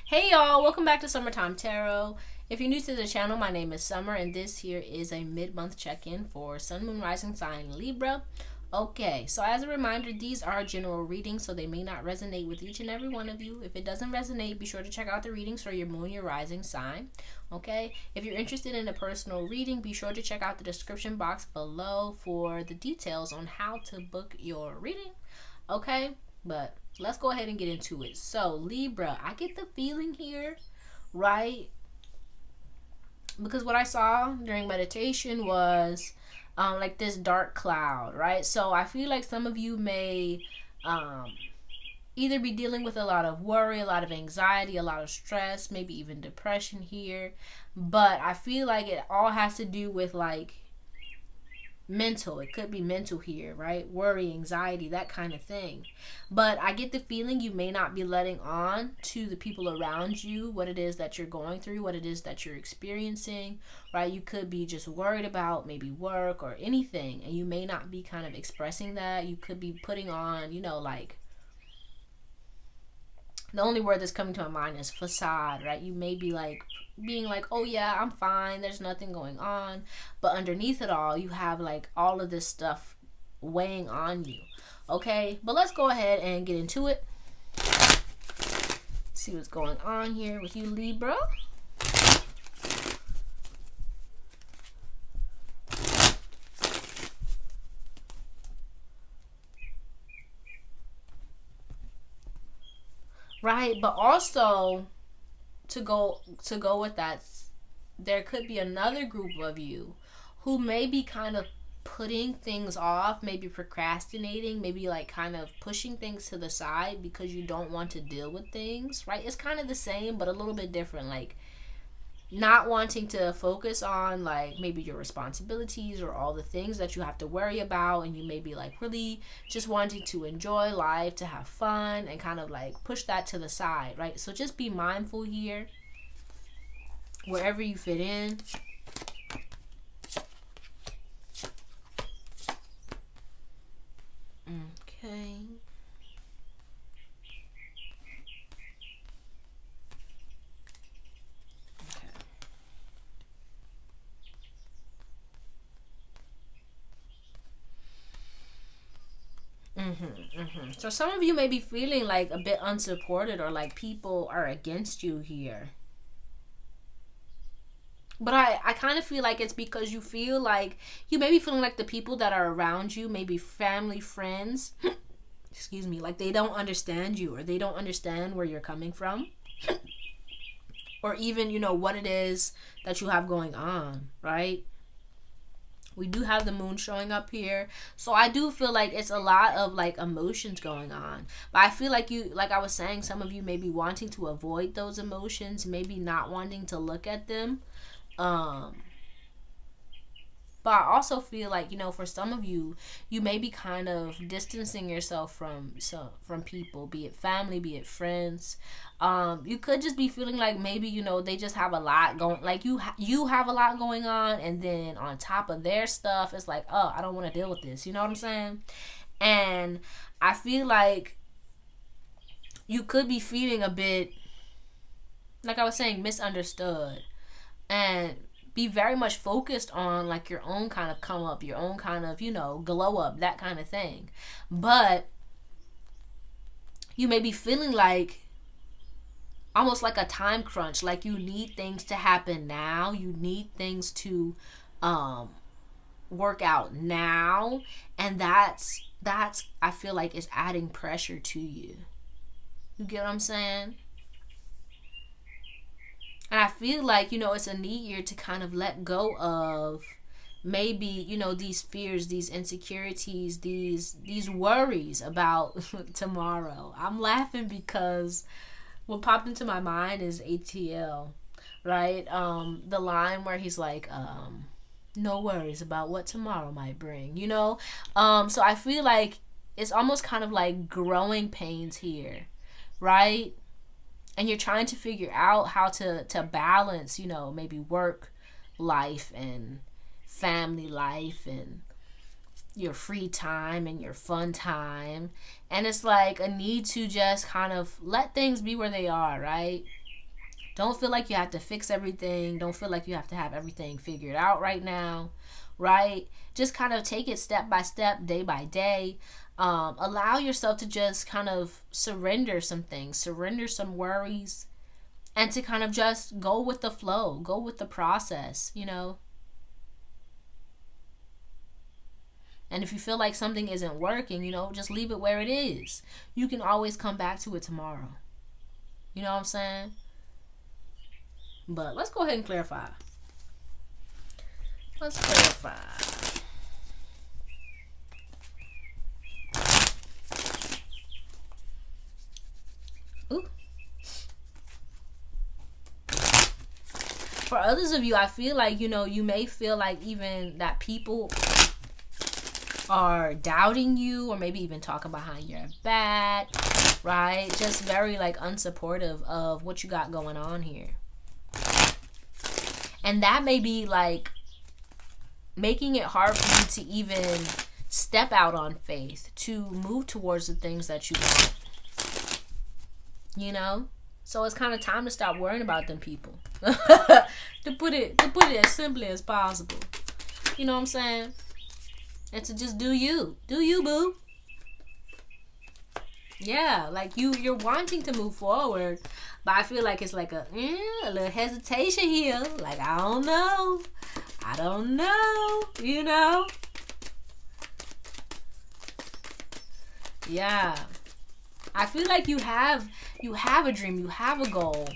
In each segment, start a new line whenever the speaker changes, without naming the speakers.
Hey y'all, welcome back to Summertime Tarot. If you're new to the channel, my name is Summer and this here is a mid-month check-in for Sun, Moon, Rising sign Libra. Okay, so as a reminder, these are general readings, so they may not resonate with each and every one of you. If it doesn't resonate, be sure to check out the readings for your moon, your rising sign. Okay, if you're interested in a personal reading, be sure to check out the description box below for the details on how to book your reading. Okay, but let's go ahead and get into it. So Libra, I get the feeling here, right? Because what I saw during meditation was like this dark cloud, right? So I feel like some of you may um, either be dealing with a lot of worry, a lot of anxiety, a lot of stress, maybe even depression here. But I feel like it all has to do with like mental. It could be mental here, right? Worry, anxiety, that kind of thing. But I get the feeling you may not be letting on to the people around you what it is that you're going through, what it is that you're experiencing, right? You could be just worried about maybe work or anything, and you may not be kind of expressing that. You could be putting on, like the only word that's coming to my mind is facade, right? You may be like being like, oh yeah, I'm fine, there's nothing going on, but underneath it all you have like all of this stuff weighing on you. Okay, but let's go ahead and get into it. See what's going on here with you, Libra. Right, but also to go with that, there could be another group of you who may be kind of putting things off, maybe procrastinating, maybe like kind of pushing things to the side because you don't want to deal with things, right? It's kind of the same but a little bit different, like not wanting to focus on like maybe your responsibilities or all the things that you have to worry about, and you may be like really just wanting to enjoy life, to have fun, and kind of like push that to the side, right? So just be mindful here wherever you fit in. Okay. So some of you may be feeling like a bit unsupported or like people are against you here. But I kind of feel like it's because you feel like you may be feeling like the people that are around you, maybe family, friends, excuse me, like they don't understand you or they don't understand where you're coming from. Or even, what it is that you have going on, right? We do have the moon showing up here. So I do feel like it's a lot of like emotions going on. But I feel like like I was saying, some of you may be wanting to avoid those emotions, maybe not wanting to look at them. Um, but I also feel like, for some of you, you may be kind of distancing yourself from people, be it family, be it friends. You could just be feeling like maybe, they just have a lot going, like you have a lot going on, and then on top of their stuff, it's like, oh, I don't want to deal with this. You know what I'm saying? And I feel like you could be feeling a bit, like I was saying, misunderstood, and be very much focused on like your own kind of come up, your own kind of, glow up, that kind of thing. But you may be feeling like almost like a time crunch, like you need things to happen now, you need things to work out now, and that's I feel like is adding pressure to you. You get what I'm saying? And I feel like, it's a need year to kind of let go of maybe, these fears, these insecurities, these worries about tomorrow. I'm laughing because what popped into my mind is ATL, right? The line where he's like, no worries about what tomorrow might bring, So I feel like it's almost kind of like growing pains here, right? And you're trying to figure out how to balance, maybe work life and family life and your free time and your fun time. And it's like a need to just kind of let things be where they are, right? Don't feel like you have to fix everything. Don't feel like you have to have everything figured out right now, right? Just kind of take it step by step, day by day. Allow yourself to just kind of surrender some things, surrender some worries, and to kind of just go with the flow, go with the process, you know? And if you feel like something isn't working, you know, just leave it where it is. You can always come back to it tomorrow. You know what I'm saying? But let's go ahead and clarify. Let's clarify. Ooh. For others of you, I feel like, you know, you may feel like even that people are doubting you, or maybe even talking behind your back, right? Just very like unsupportive of what you got going on here. And that may be like making it hard for you to even step out on faith, to move towards the things that you want. You know? So it's kind of time to stop worrying about them people. to put it as simply as possible. You know what I'm saying? And to just do you. Do you, boo. Yeah, like you're wanting to move forward, but I feel like it's like a little hesitation here. Like, I don't know, you know? Yeah. I feel like you have a dream, you have a goal.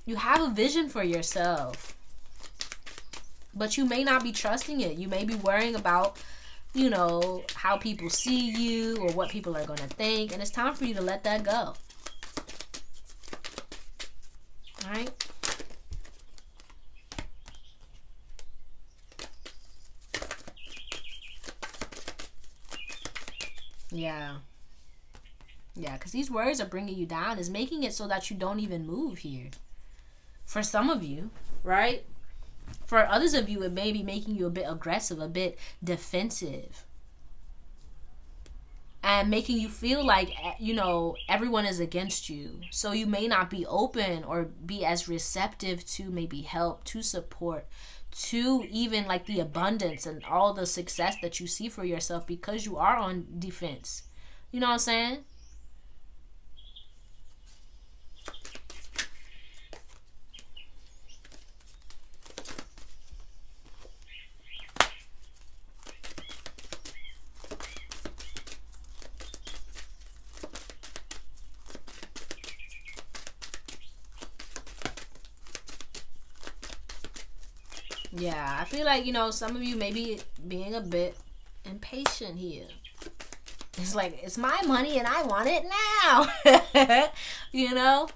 You have a vision for yourself. But you may not be trusting it. You may be worrying about, you know, how people see you or what people are going to think. And it's time for you to let that go. All right? Yeah. Yeah, because these words are bringing you down. Is making it so that you don't even move here. For some of you, right? For others of you, it may be making you a bit aggressive, a bit defensive. And making you feel like, you know, everyone is against you. So you may not be open or be as receptive to maybe help, to support, to even like the abundance and all the success that you see for yourself, because you are on defense. You know what I'm saying? Yeah, I feel like, you know, some of you may be being a bit impatient here. It's like, it's my money and I want it now. You know?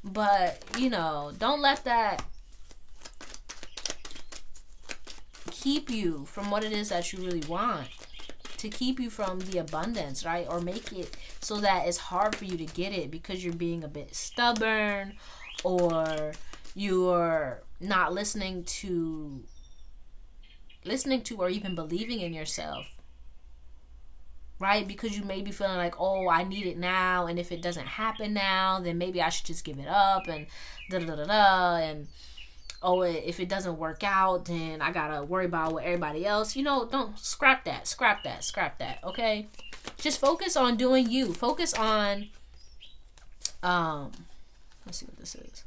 But, you know, don't let that keep you from what it is that you really want. To keep you from the abundance, right? Or make it so that it's hard for you to get it because you're being a bit stubborn, or you're not listening to or even believing in yourself, right? Because you may be feeling like, oh, I need it now, and if it doesn't happen now, then maybe I should just give it up, and and oh, if it doesn't work out, then I gotta worry about what everybody else. You know, don't scrap that, okay? Just focus on doing you. Focus on, let's see what this is.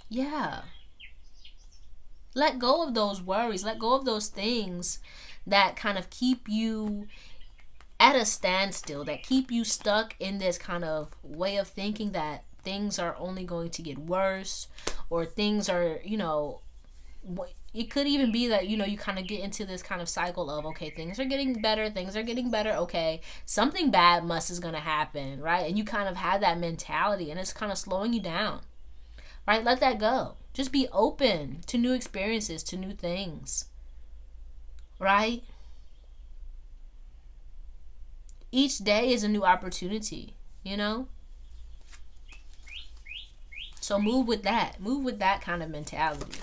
Yeah. Let go of those worries. Let go of those things that kind of keep you at a standstill, that keep you stuck in this kind of way of thinking that things are only going to get worse, or things are, you know, it could even be that, you know, you kind of get into this kind of cycle of, okay, things are getting better, okay, something bad is going to happen, right? And you kind of have that mentality, and it's kind of slowing you down, right? Let that go. Just be open to new experiences, to new things, right? Each day is a new opportunity, you know? So move with that. Move with that kind of mentality.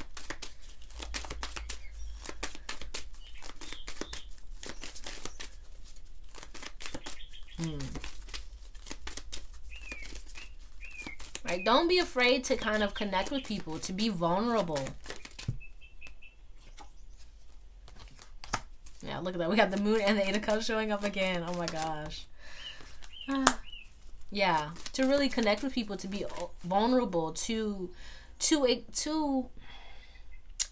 Hmm. Right? Don't be afraid to kind of connect with people, to be vulnerable. Yeah, look at that. We got the moon and the Eight of Cups showing up again. Oh my gosh. Yeah, to really connect with people, to be vulnerable, to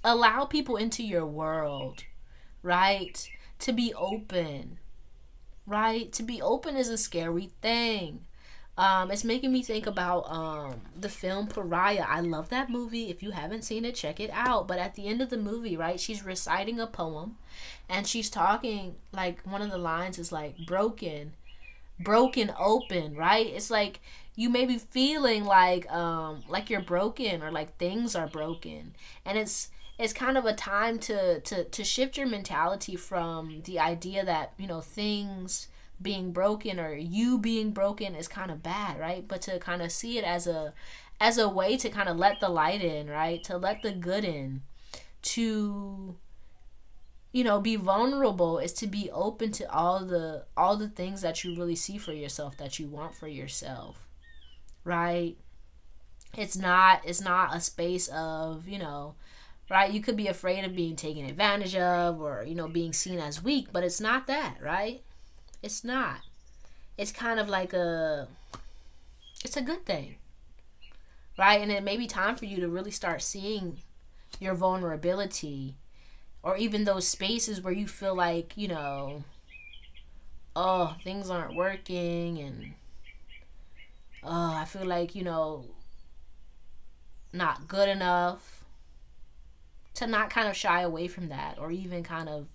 allow people into your world, right? To be open, right? To be open is a scary thing. It's making me think about the film Pariah. I love that movie. If you haven't seen it, check it out. But at the end of the movie, right, she's reciting a poem, and she's talking, like, one of the lines is like broken open, right? It's like you may be feeling like you're broken, or like things are broken, and it's kind of a time to shift your mentality from the idea that, you know, things being broken or you being broken is kind of bad, right? But to kind of see it as a way to kind of let the light in, right? To let the good in, to, you know, be vulnerable is to be open to all the things that you really see for yourself, that you want for yourself, right? It's not a space of, you know, right? You could be afraid of being taken advantage of, or, you know, being seen as weak, but it's not that, right? It's not. It's kind of like it's a good thing, right? And it may be time for you to really start seeing your vulnerability, or even those spaces where you feel like, you know, oh, things aren't working, and oh, I feel like, you know, not good enough. To not kind of shy away from that, or even kind of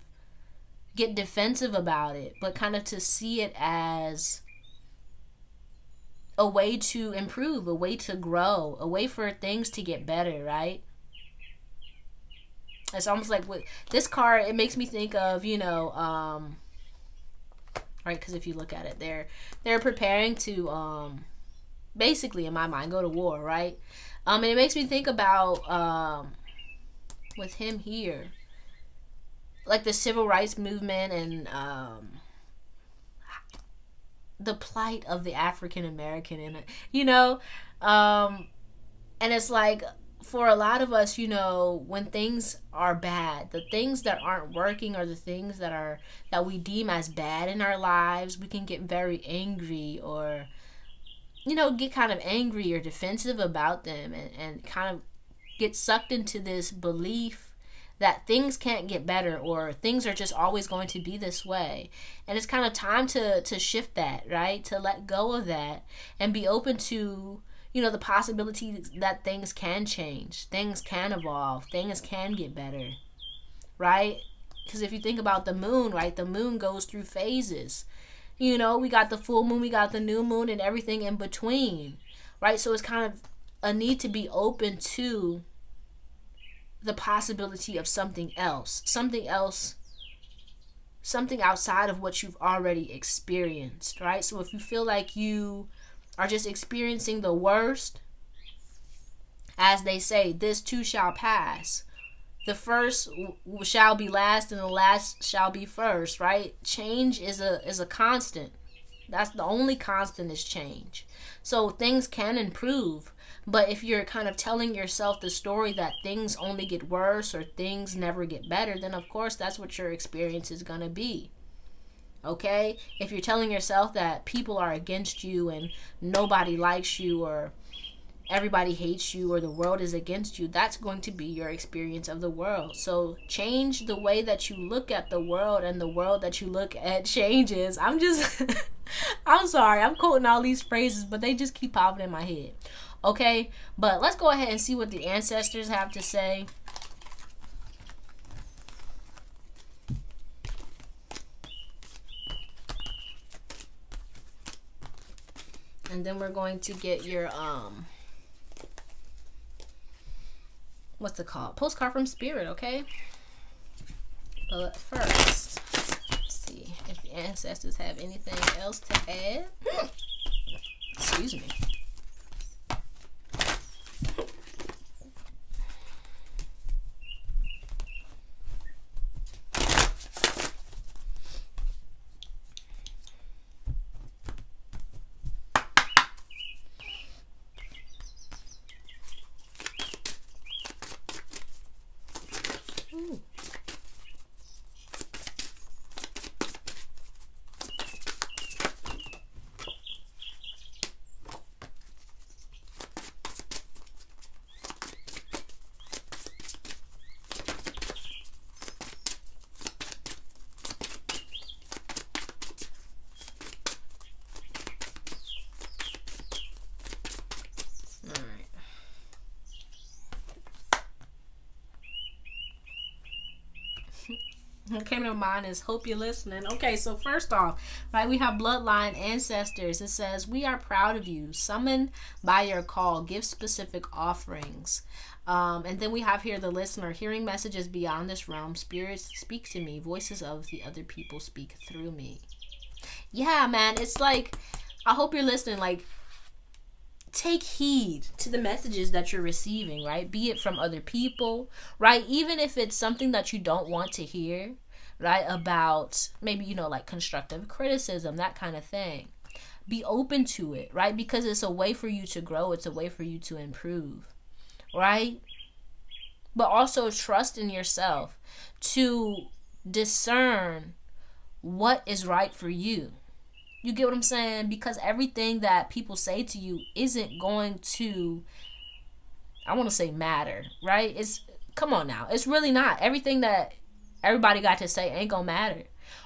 get defensive about it, but kind of to see it as a way to improve, a way to grow, a way for things to get better, right? It's almost like with this card, it makes me think of, you know, right? Because if you look at it, they're preparing to basically, in my mind, go to war, right? And it makes me think about with him here, like the civil rights movement, and the plight of the African American in it, you know, and it's like, for a lot of us, you know, when things are bad, the things that aren't working, or the things that we deem as bad in our lives, we can get very angry, or, you know, get kind of angry or defensive about them, and kind of get sucked into this belief that things can't get better, or things are just always going to be this way. And it's kind of time to shift that, right? To let go of that and be open to, you know, the possibility that things can change, things can evolve, things can get better, right? Because if you think about the moon, right, the moon goes through phases. You know, we got the full moon, we got the new moon, and everything in between, right? So it's kind of a need to be open to the possibility of something outside of what you've already experienced, right? So if you feel like you are just experiencing the worst, as they say, this too shall pass. The first shall be last, and the last shall be first, right? Change is a constant. That's the only constant, is change. So things can improve, but if you're kind of telling yourself the story that things only get worse, or things never get better, then of course that's what your experience is going to be. Okay? If you're telling yourself that people are against you, and nobody likes you, or everybody hates you, or the world is against you, that's going to be your experience of the world. So change the way that you look at the world, and the world that you look at changes. I'm just I'm sorry, I'm quoting all these phrases, but they just keep popping in my head. Okay, but let's go ahead and see what the ancestors have to say. And then we're going to get your what's it called? Postcard from Spirit, okay? But first, let's see if the ancestors have anything else to add. Excuse me. What came to mind is hope you're listening. Okay, so first off, right, we have bloodline ancestors. It says, we are proud of you. Summoned by your call, give specific offerings. And then we have here the listener, hearing messages beyond this realm. Spirits speak to me. Voices of the other people speak through me. Yeah, man, it's like, I hope you're listening. Like, take heed to the messages that you're receiving, right? Be it from other people, right? Even if it's something that you don't want to hear, right? About maybe, like constructive criticism, that kind of thing. Be open to it, right? Because it's a way for you to grow. It's a way for you to improve, right? But also trust in yourself to discern what is right for you. You get what I'm saying? Because everything that people say to you isn't going to, I want to say, matter, right? Come on now. It's really not. Everything that everybody got to say ain't going to matter,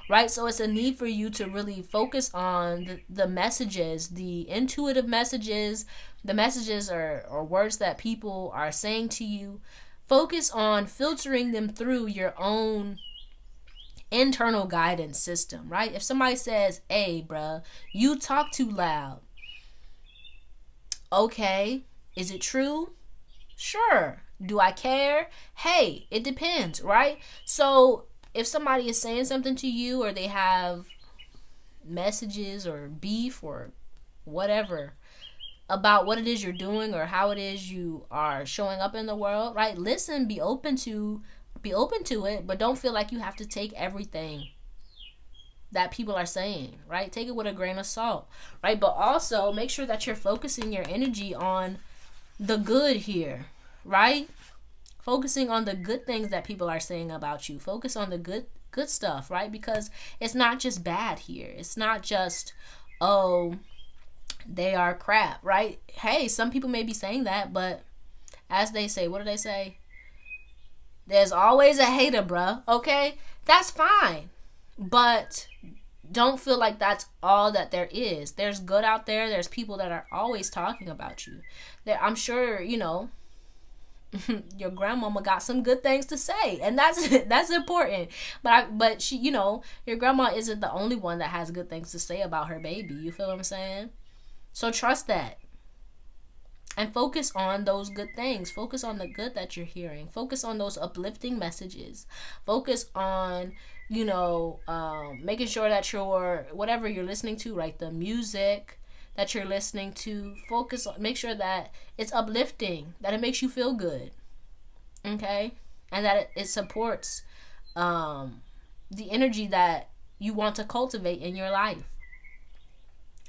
right? So it's a need for you to really focus on the messages, the intuitive messages, the messages or words that people are saying to you. Focus on filtering them through your own internal guidance system, right? If somebody says, hey, bruh, you talk too loud. Okay, is it true? Sure. Do I care? Hey, it depends, right? So if somebody is saying something to you, or they have messages or beef or whatever about what it is you're doing or how it is you are showing up in the world, right? Listen, be open to it, but don't feel like you have to take everything that people are saying, right? Take it with a grain of salt, right? But also make sure that you're focusing your energy on the good here, right? Focusing on the good things that people are saying about you. Focus on the good stuff, right? Because it's not just bad here. It's not just, oh, they are crap, right? Hey, some people may be saying that, but as they say, what do they say? There's always a hater, bruh. Okay? That's fine. But don't feel like that's all that there is. There's good out there. There's people that are always talking about you. I'm sure, your grandmama got some good things to say. And that's important. But she, your grandma isn't the only one that has good things to say about her baby. You feel what I'm saying? So trust that. And focus on those good things. Focus on the good that you're hearing. Focus on those uplifting messages. Focus on, making sure that whatever you're listening to, right, the music that you're listening to, make sure that it's uplifting, that it makes you feel good, okay? And that it supports the energy that you want to cultivate in your life,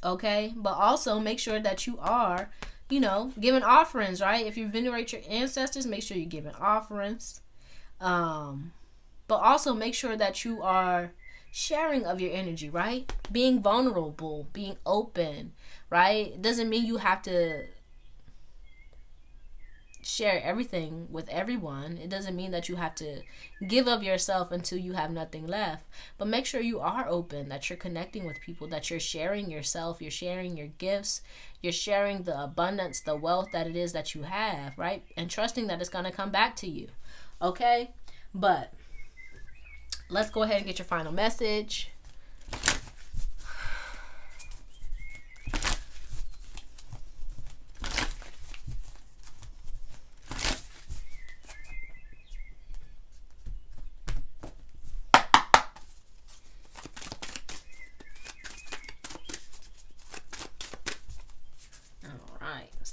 okay? But also make sure that you are giving offerings, right? If you venerate your ancestors, make sure you're giving offerings. But also make sure that you are sharing of your energy, right? Being vulnerable, being open, right? It doesn't mean you have to share everything with everyone. It doesn't mean that you have to give of yourself until you have nothing left. But make sure you are open, that you're connecting with people, that you're sharing yourself, you're sharing your gifts, you're sharing the abundance, the wealth that it is that you have, right? And trusting that it's going to come back to you. Okay? But let's go ahead and get your final message.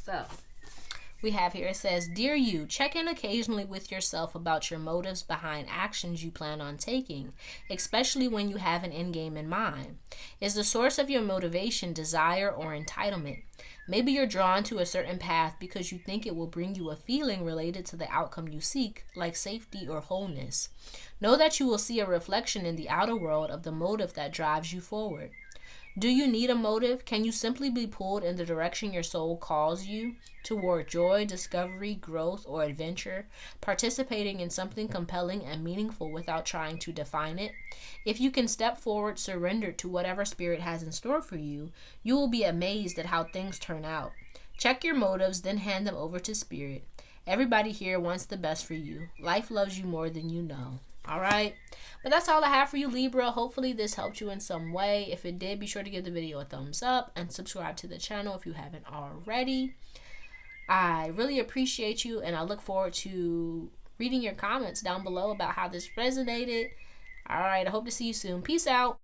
So we have here, it says, Dear you, check in occasionally with yourself about your motives behind actions you plan on taking, especially when you have an end game in mind. Is the source of your motivation desire or entitlement? Maybe you're drawn to a certain path because you think it will bring you a feeling related to the outcome you seek, like safety or wholeness. Know that you will see a reflection in the outer world of the motive that drives you forward. Do you need a motive? Can you simply be pulled in the direction your soul calls you toward joy, discovery, growth, or adventure, participating in something compelling and meaningful without trying to define it? If you can step forward, surrendered to whatever spirit has in store for you, you will be amazed at how things turn out. Check your motives, then hand them over to spirit. Everybody here wants the best for you. Life loves you more than you know. All right. But that's all I have for you, Libra. Hopefully this helped you in some way. If it did, be sure to give the video a thumbs up and subscribe to the channel if you haven't already. I really appreciate you, and I look forward to reading your comments down below about how this resonated. All right. I hope to see you soon. Peace out.